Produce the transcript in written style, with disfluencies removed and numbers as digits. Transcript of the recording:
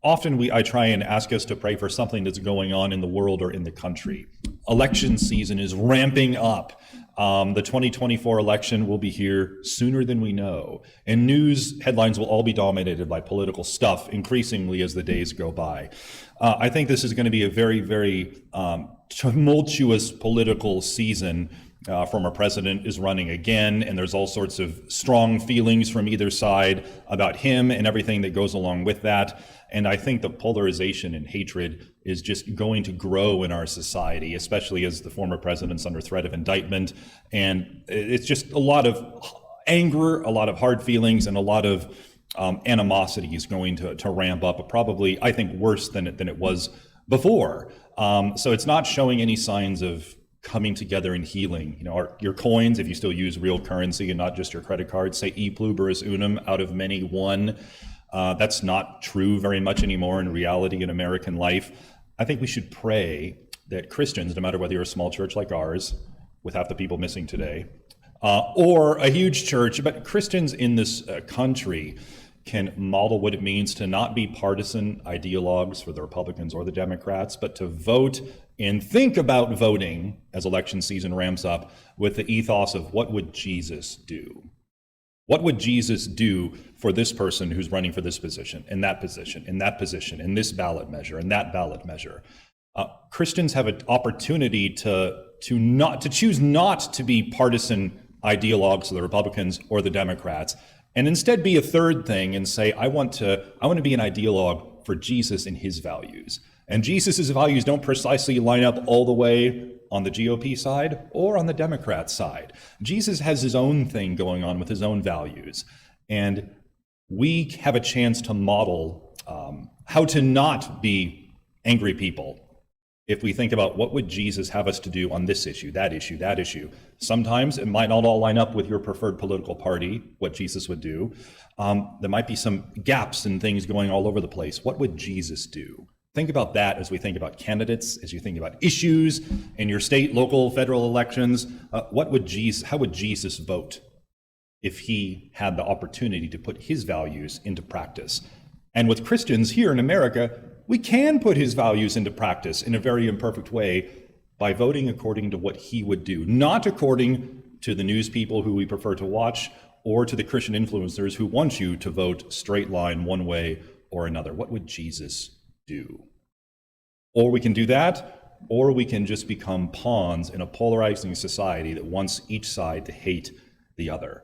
often I try and ask us to pray for something that's going on in the world or in the country. Election season is ramping up. The 2024 election will be here sooner than we know. And news headlines will all be dominated by political stuff increasingly as the days go by. I think this is going to be a very, very tumultuous political season. Former president is running again, and there's all sorts of strong feelings from either side about him and everything that goes along with that. And I think the polarization and hatred is just going to grow in our society, especially as the former president's under threat of indictment. And it's just a lot of anger, a lot of hard feelings, and a lot of animosity is going to ramp up, probably, I think, worse than it was before. So it's not showing any signs of coming together and healing. You know, your coins, if you still use real currency and not just your credit cards, say e pluribus unum, out of many one. That's not true very much anymore in reality in American life. I think we should pray that Christians, no matter whether you're a small church like ours, with half the people missing today, or a huge church, but Christians in this country can model what it means to not be partisan ideologues for the Republicans or the Democrats, but to vote and think about voting as election season ramps up with the ethos of what would Jesus do? What would Jesus do for this person who's running for this position, in that position, in that position, in this ballot measure, in that ballot measure? Christians have an opportunity to choose not to be partisan ideologues of the Republicans or the Democrats, and instead be a third thing and say, I want to be an ideologue for Jesus and his values. And Jesus's values don't precisely line up all the way on the GOP side or on the Democrat side. Jesus has his own thing going on with his own values. And we have a chance to model how to not be angry people if we think about what would Jesus have us to do on this issue, that issue, that issue. Sometimes it might not all line up with your preferred political party, what Jesus would do. There might be some gaps and things going all over the place. What would Jesus do? Think about that as we think about candidates, as you think about issues in your state, local, federal elections. How would Jesus vote if he had the opportunity to put his values into practice? And with Christians here in America, we can put his values into practice in a very imperfect way by voting according to what he would do, not according to the news people who we prefer to watch or to the Christian influencers who want you to vote straight line one way or another. What would Jesus do? Or we can do that, or we can just become pawns in a polarizing society that wants each side to hate the other.